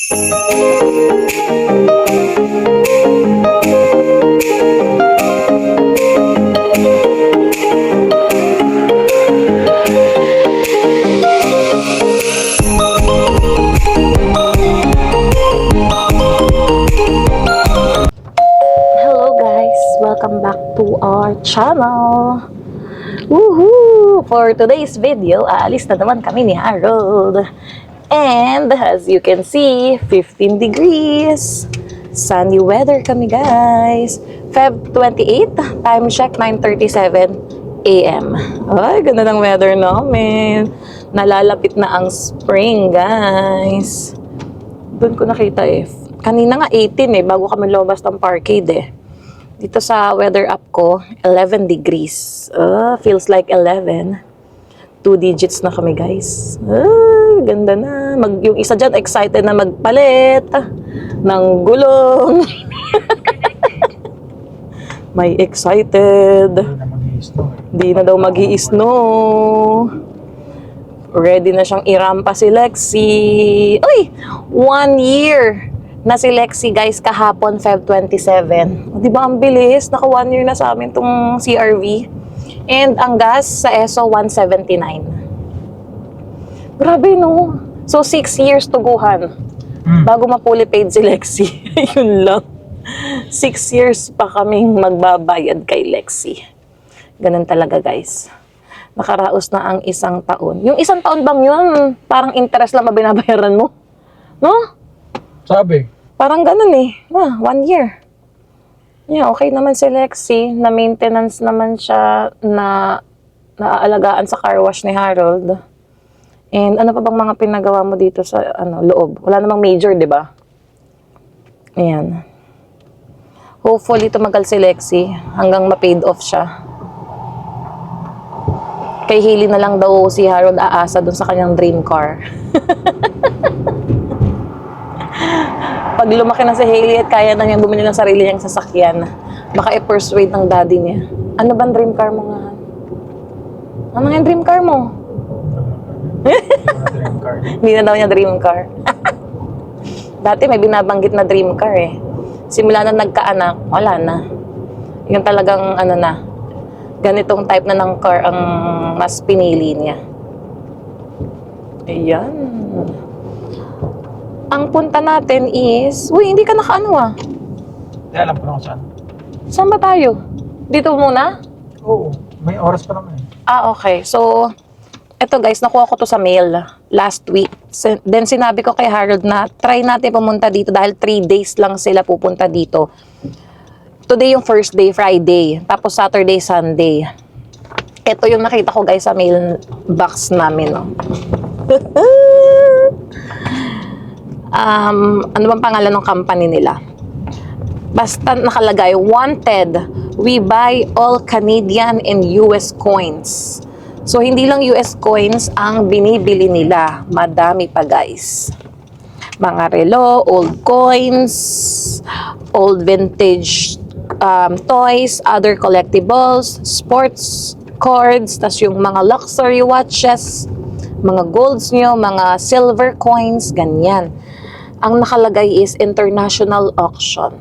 Welcome back to our channel. Woohoo! For today's video, aalis na naman kami ni Harold. And as you can see, 15 degrees. Sunny weather kami, guys. Feb 28, time check 9:37 AM. Ay, ganda ng weather namin. Nalalapit na ang spring, guys. Doon ko nakita eh. Kanina nga 18 eh, bago kami lumabas ng parkade eh. Dito sa weather app ko, 11 degrees. Feels like 11. 2 digits na kami, guys. Ganda na. Yung isa dyan, excited na magpalit ng gulong. May excited. Di na daw mag-i-snow. Ready na siyang irampa si Lexi. Uy! 1 year na si Lexi, guys, kahapon, Feb 27. O, diba ang bilis? Naka 1 year na sa amin tong CRV. And ang gas sa ESO, 179. Grabe, no? So, 6 years to go-han. Bago mapuli paid si Lexi. Yun lang. 6 years pa kaming magbabayad kay Lexi. Ganun talaga, guys. Nakaraos na ang 1 taon. Yung 1 taon bang yun? Parang interest lang mabinabayaran mo? No? Sabi. Parang ganun eh. 1 year. Yeah, okay naman si Lexi. Na maintenance naman siya na naaalagaan sa car wash ni Harold. And ano pa bang mga pinagawa mo dito sa loob? Wala namang major, di ba? Ayan. Hopefully tumagal si Lexi hanggang ma-paid off siya. Kay Hailey na lang daw si Harold aasa dun sa kanyang dream car. Pag lumaki na si Hailey at kaya na niyang bumili ng sarili niyang sasakyan, baka i-persuade ng daddy niya. Ano bang dream car mo nga? Ano nga yung dream car mo? Hindi na daw niya dream car. Dati may binabanggit na dream car eh. Simula na nagkaanak, wala na. Yung talagang ganitong type na ng car ang mas pinili niya. Ayan. Ang punta natin is... Uy, hindi ka nakaano ah. Hindi, alam ko na kung saan. Saan ba tayo? Dito muna? Oo, may oras pa naman eh. Okay. So, eto guys, nakuha ko to sa mail last week. Then sinabi ko kay Harold na try natin pumunta dito dahil 3 days lang sila pupunta dito. Today yung first day, Friday. Tapos Saturday, Sunday. Ito yung nakita ko guys sa mail box namin. No? Ano bang pangalan ng company nila? Basta nakalagay, wanted, we buy all Canadian and US coins. So, hindi lang US coins ang binibili nila. Madami pa, guys. Mga relo, old coins, old vintage toys, other collectibles, sports cards, tas yung mga luxury watches, mga golds nyo, mga silver coins, ganyan. Ang nakalagay is international auction.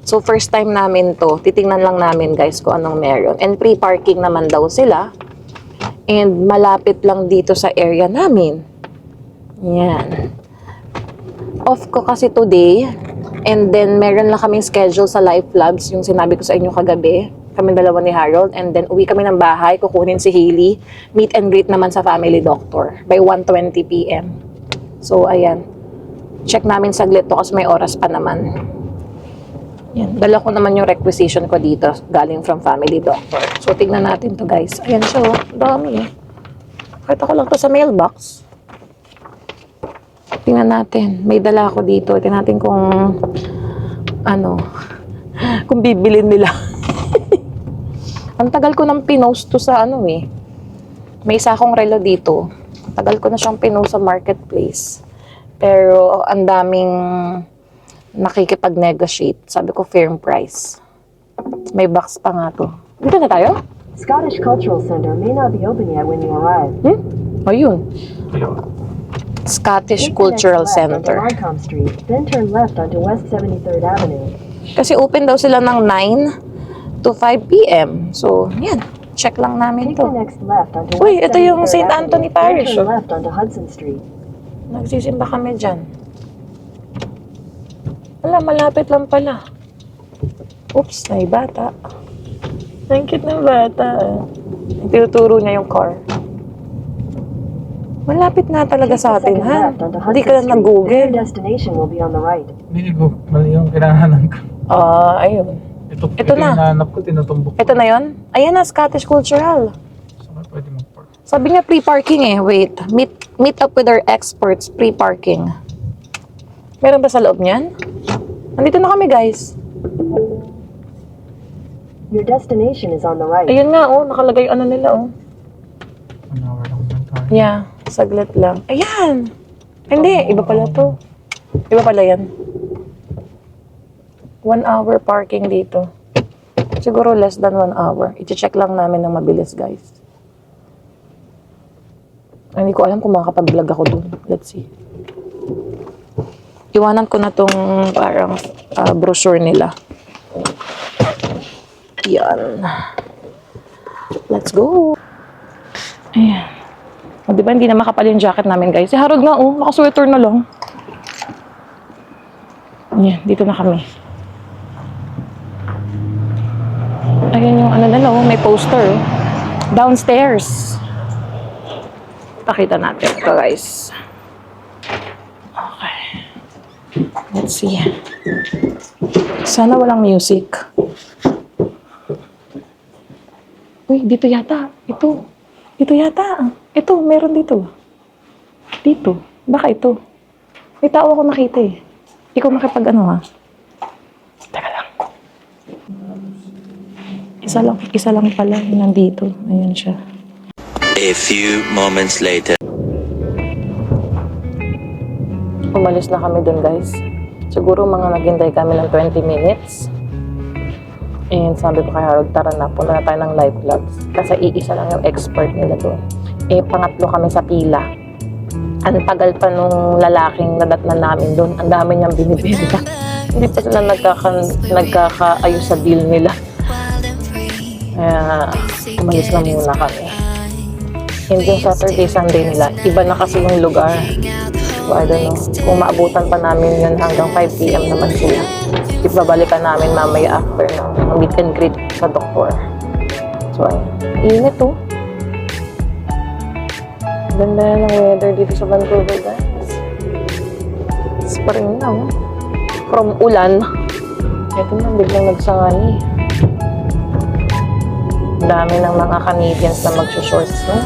So, first time namin to. Titingnan lang namin, guys, kung anong meron. And pre-parking naman daw sila. And malapit lang dito sa area namin. Yan. Off ko kasi today. And then, meron lang kaming schedule sa Life Labs. Yung sinabi ko sa inyo kagabi. Kami dalawa ni Harold. And then, uwi kami ng bahay. Kukunin si Hailey. Meet and greet naman sa family doctor. By 1:20 PM. So, ayan. Check namin saglit to kasi may oras pa naman. Yan. Dala ko naman yung requisition ko dito galing from family doctor. So, tignan natin to guys. Ayan siya oh. Dami eh. Pakita ko lang to sa mailbox. Tingnan natin. May dala ako dito. Tingnan natin kung kung bibilin nila. Ang tagal ko nang pinost to sa eh. May isa akong relo dito. Tagal ko na siyang pinost sa marketplace. Pero ang daming nakikipag-negotiate. Sabi ko, firm price. May box pa nga to. Dito na tayo? Scottish Cultural Center may not be open yet when you arrive. Ayun. Scottish Take the next Cultural left onto Center. Markham Street, then turn left onto West 73rd Avenue. Kasi open daw sila ng 9 to 5 p.m. So, yan. Check lang namin Take the to. next left onto Uy, West ito yung 73rd St. Avenue, Anthony then Parish, turn oh. left onto Hudson Street. Nagsisimba kami dyan. Wala, malapit lang pala. Oops, may bata. Ang cute ng bata. Tinuturo niya yung car. Malapit na talaga Take sa the atin, second ha? left onto Hindi Hudson ka na Street, then your nag-google. destination will be on the right. Hindi ko, mali yung kinahanap ko. Ayun. Ito Ito na. yung hinahanap ko, tinutumbok. Ito na yon. Ayan na, Scottish Cultural. Saan ka pwede mag-park? Sabi niya pre-parking eh. Wait. Meet up with our experts. Pre-parking. Meron ba sa loob niyan? Nandito na kami, guys. Your destination is on the right. Ayun nga, oh. Nakalagay yung ano nila, oh. 1 hour lang ba tayo? Yeah. Saglit lang. Ayan. Hindi. Iba pala to. Iba pala yan. 1 hour parking dito. Siguro less than 1 hour. I-check lang namin ng mabilis, guys. Hindi ko alam kung makakapag-vlog ako dun. Let's see. Iwanan ko na tong parang brochure nila. Yan. Let's go. Ayan. O, diba hindi na makapal yung jacket namin, guys? Si Harold nga, oh. Naka-sweater na lang. Ayan. Dito na kami. Ayan yung ano na, oh. May poster. Downstairs. Pakita natin ito, guys. Okay. Let's see. Sana walang music. Uy, dito yata. Ito. Dito yata. Ito, meron dito. Dito. Baka ito. May tao ako nakita eh. Ikaw makipag ano ha. Teka lang. Isa lang pala yung nandito. Ayan siya. A few moments later. Umalis na kami dun, guys. Siguro mga naghintay kami ng 20 minutes. And sabi ko kay Harold, tara na, punta na tayo ng live labs. Kasi iisa lang yung expert nila doon. Pangatlo kami sa pila. Ang tagal pa nung lalaking nadatnan namin doon. Ang dami niyang binibenta. Hindi pa sila nagkakaayos sa deal nila. Kaya umalis na muna kami. And yung Saturday, Sunday nila, iba na kasi yung lugar. So, I don't know. Kung maabutan pa namin yun hanggang 5 p.m. naman sila. Ibabalikan namin mamaya after ng meet and greet sa doktor. So, ayun. Init, oh. Ganda ng weather dito sa Vancouver, guys. Spring na, oh. From ulan. Ito na, biglang nagsangani. Dami ng mga Canadians na magsushorts, no?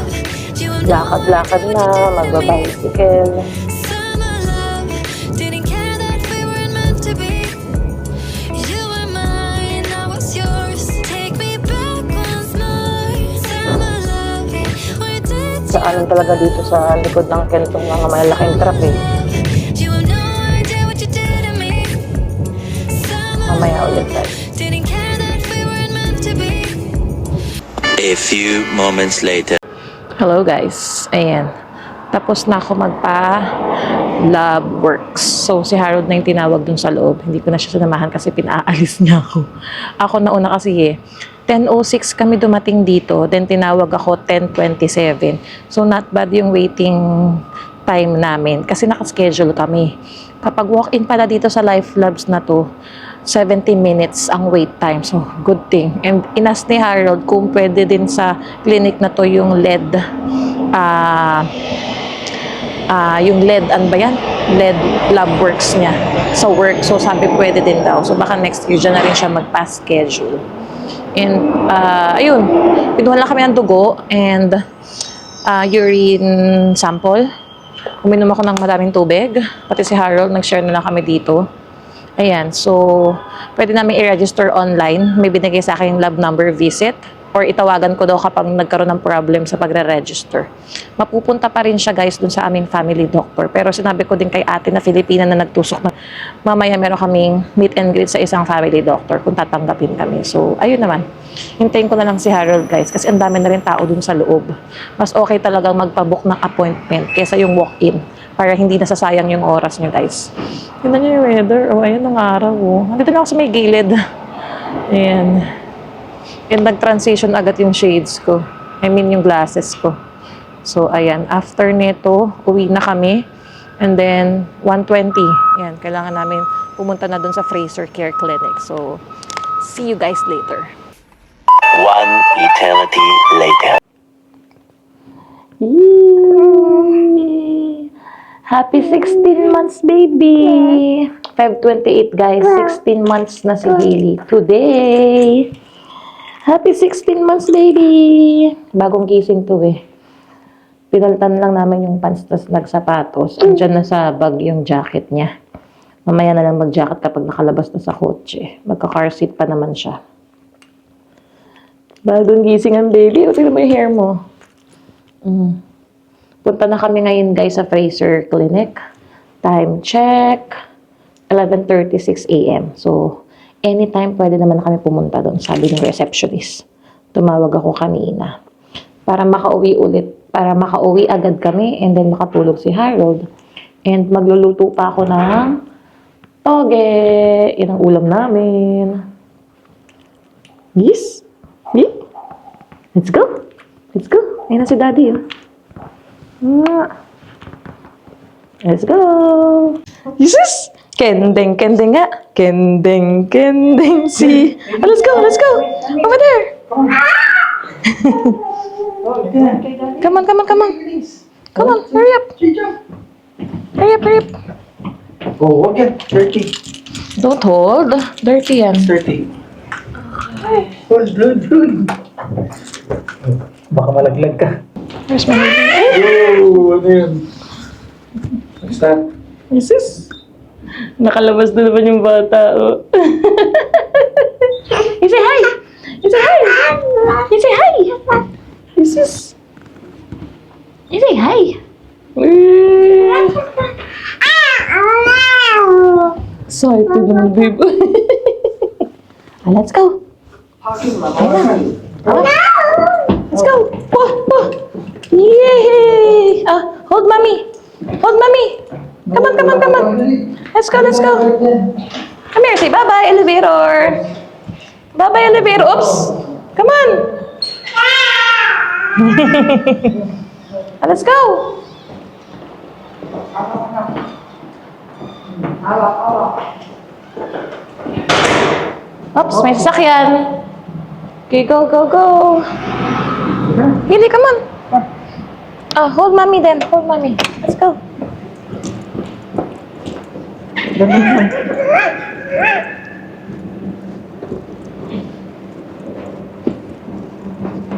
Lakad-lakad na, magbabicycle. Saanan talaga dito sa likod ng kentong mga malalaking truck eh. Mamaya ulit tayo. A few moments later. Hello guys, ayan. Tapos na ako magpa-lab works. So si Harold na yung tinawag dun sa loob. Hindi ko na siya sinamahan kasi pinaalis niya ako. Ako nauna kasi eh. 10:06 kami dumating dito, then tinawag ako 10:27. So not bad yung waiting time namin kasi nakaschedule kami. Kapag walk-in pala dito sa Life Labs na to, 70 minutes ang wait time. So good thing. And inas ni Harold kung pwede din sa clinic na to yung LED yung LED, ano ba yan? LED lab works niya sa work. So sabi pwede din daw. So baka next year dyan na rin siya mag-pass schedule. And, ayun, pinuha lang kami ng dugo and urine sample. Uminom ako ng maraming tubig. Pati si Harold, nag-share na lang kami dito. Ayan, so, pwede namin i-register online. May binigay sa akin yung lab number visit. Or itawagan ko daw kapag nagkaroon ng problem sa pagre-register. Mapupunta pa rin siya guys dun sa aming family doctor. Pero sinabi ko din kay ate na Filipina na nagtusok na mamaya meron kaming meet and greet sa isang family doctor kung tatanggapin kami. So, ayun naman. Hintayin ko na lang si Harold guys kasi ang dami na rin tao dun sa loob. Mas okay talagang magpabook ng appointment kesa yung walk-in. para hindi nasasayang yung oras nyo, guys. Tignan nyo yung weather. Oh, ayan ang araw. Oh. Nandito na ako sa may gilid. Ayan. And nag-transition agad yung shades ko. I mean, yung glasses ko. So, ayan. After nito, uwi na kami. And then, 1:20. Ayan, kailangan namin pumunta na dun sa Fraser Care Clinic. So, see you guys later. One eternity later. Happy 16 months, baby! Feb 28, guys. 16 months na si Hailey. Today! Happy 16 months, baby! Bagong gising to eh. Pinalitan lang namin yung pants tas nagsapatos. Andyan na sa bag yung jacket niya. Mamaya na lang mag-jacket kapag nakalabas na sa kotse. Magka-car seat pa naman siya. Bagong gising ang baby. O, tignan mo yung hair mo. Punta na kami ngayon, guys, sa Fraser Clinic. Time check. 11:36 a.m. So, anytime pwede naman na kami pumunta doon, sabi ng receptionist. Tumawag ako kanina. Para makauwi ulit. Para makauwi agad kami and then makatulog si Harold. And magluluto pa ako ng toge. Yan ang ulam namin. Yes? Yeah? Let's go. Let's go. Ayun na si Daddy. Oh. Let's go. Jesus! Kendeng, kendeng nga. Kendeng, kendeng si. Oh, let's go, let's go. Over there. Come on, come on, come on. Come on, hurry up. Hurry up, hurry up. Oh, wag yan. 30. Don't hold. Dirty yan. 30. Hold. Baka malaglag ka. Where's my baby? Oh, ano yun? What's that? Jesus. Nakalabas na naman yung bata. Oh. You say hi. You say hi. You say hi. Jesus. You say hi. Excited naman, babe. Let's go. Let's go. Oh. Yay! Hold mommy. Hold mommy. Come on, come on, come on. Let's go, let's go. Come here, say bye-bye, elevator. Bye-bye, elevator. Oops. Come on. Let's go. Oops, may sasakyan. Okay, go, go, go. Billy, come on. Hold mommy then. Hold mommy. Let's go.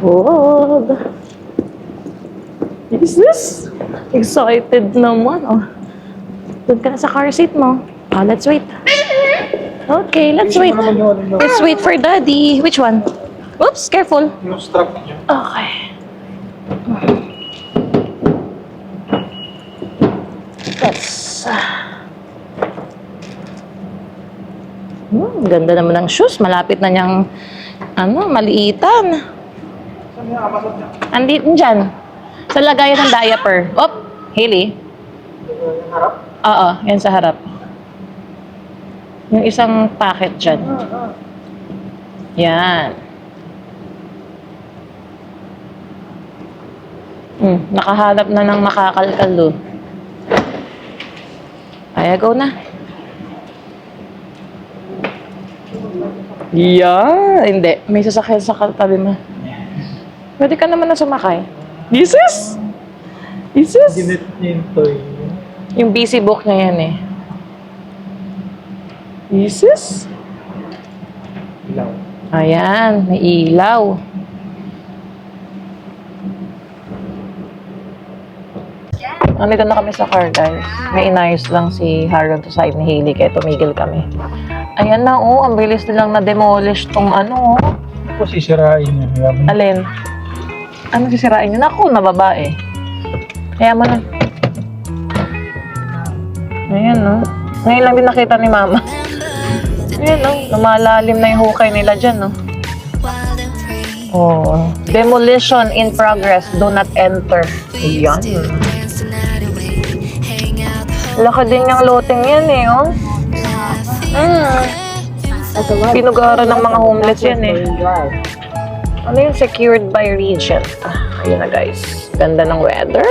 Hold. Is this? Excited naman. Oh. Doon ka na sa car seat mo. Let's wait. Okay, let's wait. Let's wait for Daddy. Which one? Oops, careful. Yung strap niya. Okay. Yes. Ganda naman ng shoes. Malapit na niyang, maliitan. Saan niya? Amazon niya? Andito dyan. Sa lagayan ng diaper. Hailey. Yung harap? Oo, yan sa harap. Yung isang packet dyan. Yan. Nakahanap na ng makakalkalo. Ay, go na. Yeah, hindi. May sasakyan sa katabi mo. Pwede ka naman na sumakay. Jesus! Jesus! Ginit niya yung toy. Yung busy book niya yan eh. Jesus? Ilaw. Ayan, may ilaw. Nandito na kami sa car, guys. May inayos lang si Harold sa side ni Hailey, kaya tumigil kami. Ayan na, ang bilis nilang na-demolish tong Ako sisirain niya. Alin? Ano sisirain niyo? Naku, na babae. Kaya mo na. Ayan, no? Ngayon lang din nakita ni Mama. Ayan, no? Lumalalim na yung hukay nila dyan, no? Oh. Demolition in progress. Do not enter. Ayan. Laki din yung loteng yan eh, oh. At the left, Pinugaran ng mga homeless yan eh. Marine Drive. Ano yung secured by region? Ayun na guys. Ganda ng weather.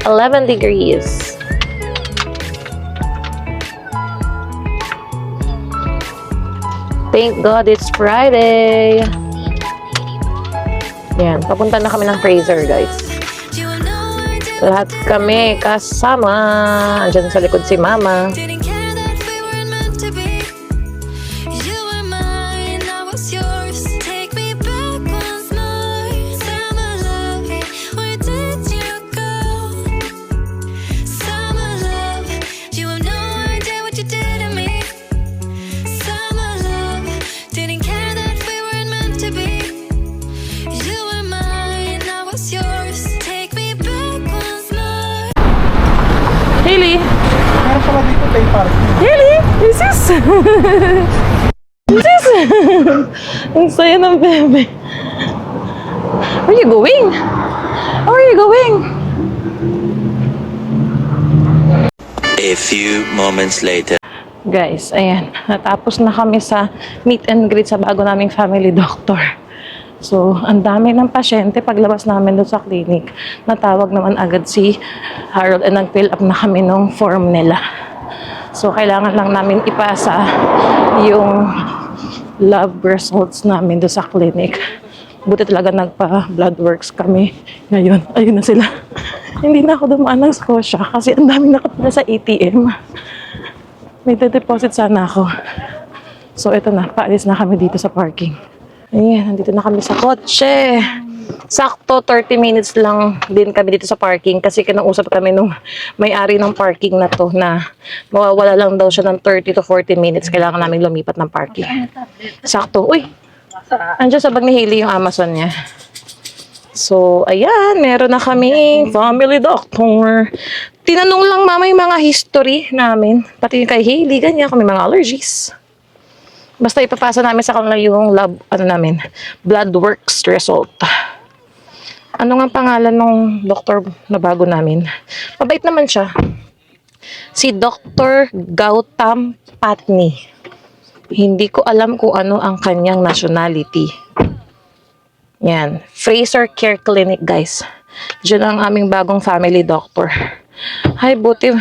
11 degrees. Thank God it's Friday. Yan. Papunta na kami ng Fraser guys. Lahat kami kasama. Andyan sa likod si Mama. Didn't care that we weren't meant to be. You were mine, I was yours. Take me back once more. Summer love, where did you go? Summer love, you have no idea what you did to me. Summer love, didn't care that we weren't meant to be. You were mine, I was yours. Take me back once more. Hailey! Meron pala dito tayo parking. Hailey! This is... This is... Ang saya ng bebe. Where are you going? Where are you going? A few moments later. Guys, ayan. Natapos na kami sa meet and greet sa bago naming family doctor. So, ang dami ng pasyente paglabas namin doon sa clinic. Natawag naman agad si Harold and nag-fill up na kami ng form nila. So, kailangan lang namin ipasa yung lab results namin doon sa clinic. Buti talaga nagpa-blood works kami. Ngayon, ayun na sila. Hindi na ako dumaan ng Scotia kasi ang daming nakapila sa ATM. May deposit sana ako. So, ito na. Paalis na kami dito sa parking. Ayan, nandito na kami sa kotse. Sakto, 30 minutes lang din kami dito sa parking kasi kinausap kami nung may-ari ng parking na to na mawawala lang daw siya ng 30 to 40 minutes. Kailangan namin lumipat ng parking. Sakto. Uy! Andiyan sa bag ni Hailey yung Amazon niya. So, ayan, meron na kami family doctor. Tinanong lang mama yung mga history namin. Pati kay Hailey, ganyan kami mga allergies. Basta ipapasa namin sa kanila yung lab, blood works result. Ano nga pangalan ng doktor na bago namin? Mabait naman siya. Si Dr. Gautam Patni. Hindi ko alam kung ano ang kanyang nationality. Yan. Fraser Care Clinic, guys. Diyan ang aming bagong family doctor. Ay, buti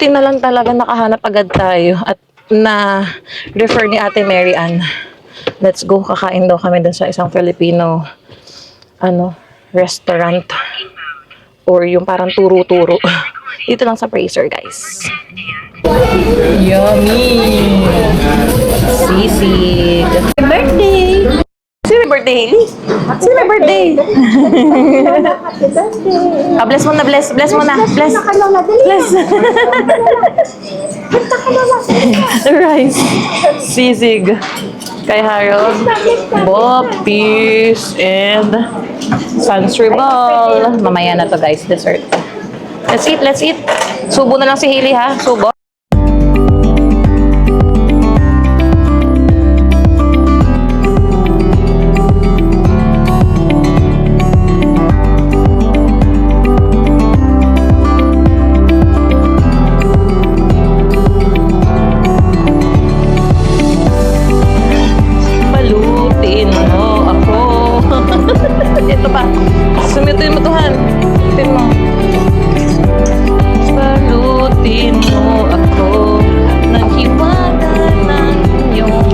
na lang talaga nakahanap agad tayo at na refer ni Ate Mary Ann. Let's go, kakain daw kami dun sa isang Filipino restaurant or yung parang turo-turo dito lang sa Fraser, guys. Yummy! Sisig! Birthday! Sino may birthday, Hailey? Sino may birthday? Bless mo na, bless mo na, bless. Bless. Rice. Sisig. Kay Harold. Boppies. And Sunsry Ball. Mamaya na to guys, dessert. Let's eat, let's eat. Subo na lang si Hailey ha. Subo. Ito pa. Sumitin mo tuhan. Sumitin mo. Balutin mo ako ng hiwaga ng iyong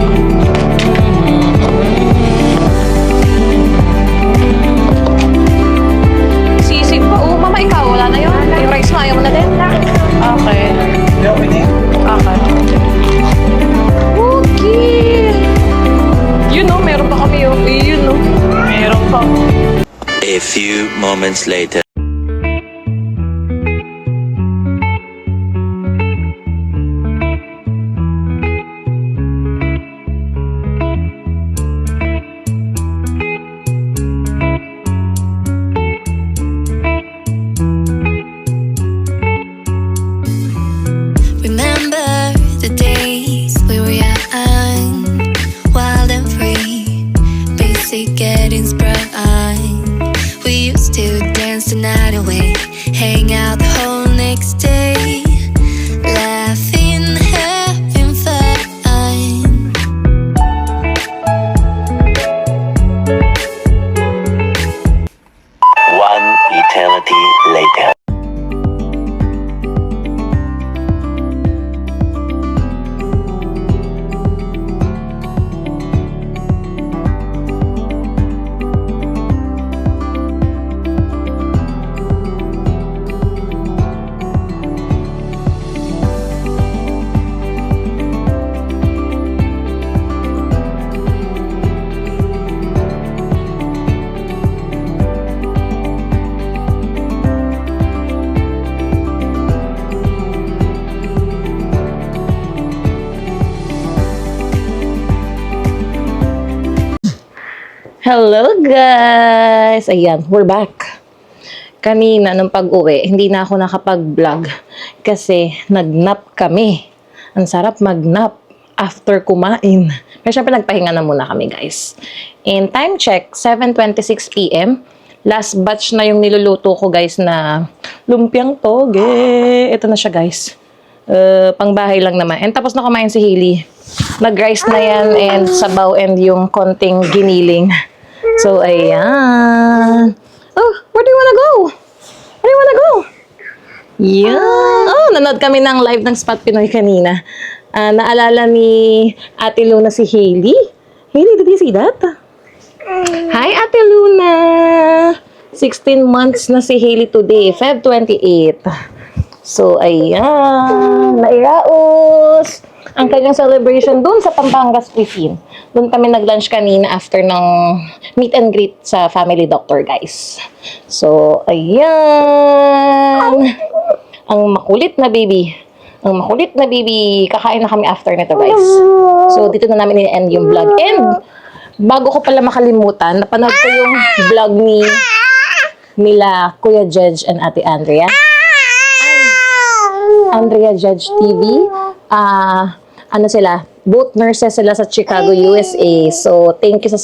sisig pa. Oh, mama, ikaw. Wala na yun. Yung rice mo, ayaw mo na din. Okay. Okay. Okay. You know, meron pa kami yung yun, no? Meron pa. A few moments later. Remember the days we were young, wild and free, basic getting sprung. We used to dance the Hello guys! Ayan, we're back. Kanina nung pag-uwi, hindi na ako nakapag-vlog kasi nag-nap kami. Ang sarap mag-nap after kumain. Pero syempre nagpahinga na muna kami guys. In time check, 7:26 p.m. Last batch na yung niluluto ko guys na lumpiang toge. Ito na siya guys. Pangbahay lang naman. And tapos na kumain si Hailey. Nag-rice na yan and sabaw and yung konting giniling. So, ayan. Oh, where do you wanna go? Where do you wanna go? Yeah. Oh, nanood kami ng live ng Spot Pinoy kanina. Naalala ni Ate Luna si Hailey. Hailey, did you see that? Hi, Ate Luna! 16 months na si Hailey today, Feb 28. So, ayan. Nairaos ang kanyang celebration dun sa Pampangas Cuisine. Doon kami nag-lunch kanina after ng meet and greet sa family doctor, guys. So, ayan. Ang makulit na baby. Ang makulit na baby. Kakain na kami after nito, guys. So, dito na namin i-end yung vlog. And, bago ko pala makalimutan, napanood ko yung vlog nila Kuya Judge and Ate Andrea. Andrea Judge TV. Ano sila? Both nurses sila sa Chicago, USA. So, thank you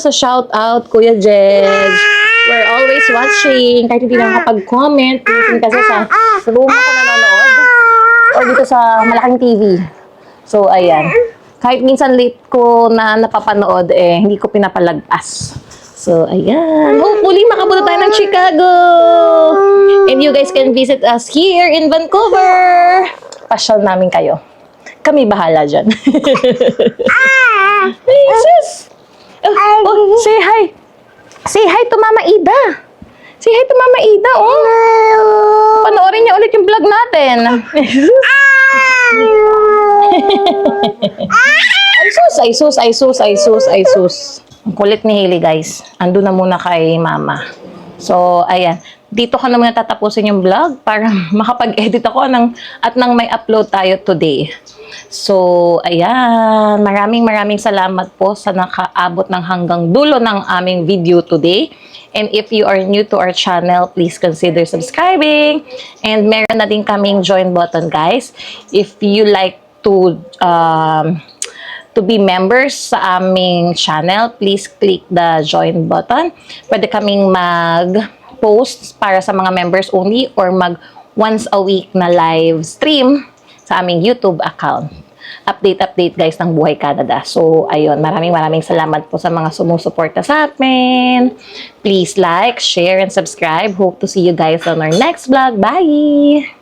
sa shout out, Kuya Judge. We're always watching. Kahit hindi na nakapag-comment. Kasi sa room ako nanonood. O dito sa malaking TV. So, ayan. Kahit minsan late ko na napapanood, hindi ko pinapalagpas. So, ayan. Hopefully, makapunta tayo ng Chicago. And you guys can visit us here in Vancouver. Pasyal namin kayo. Kami bahala dyan. Hey, sis! Oh, say hi. Say hi to Mama Ida. Say hi to Mama Ida, oh. Panoorin niya ulit yung vlog natin. Ay sus. Ang kulit ni Hailey, guys. Ando na muna kay Mama. So, ayan. Dito ko na muna tatapusin yung vlog para makapag-edit ako at nang may upload tayo today. So, ayan. Maraming salamat po sa nakaabot ng hanggang dulo ng aming video today. And if you are new to our channel, please consider subscribing. And meron na din kaming join button, guys. If you like to be members sa aming channel, please click the join button. Pwede kaming mag-post para sa mga members only or once a week na live stream sa aming YouTube account. Update guys ng Buhay Canada. So, ayun, maraming salamat po sa mga sumusuporta sa amin. Please like, share, and subscribe. Hope to see you guys on our next vlog. Bye!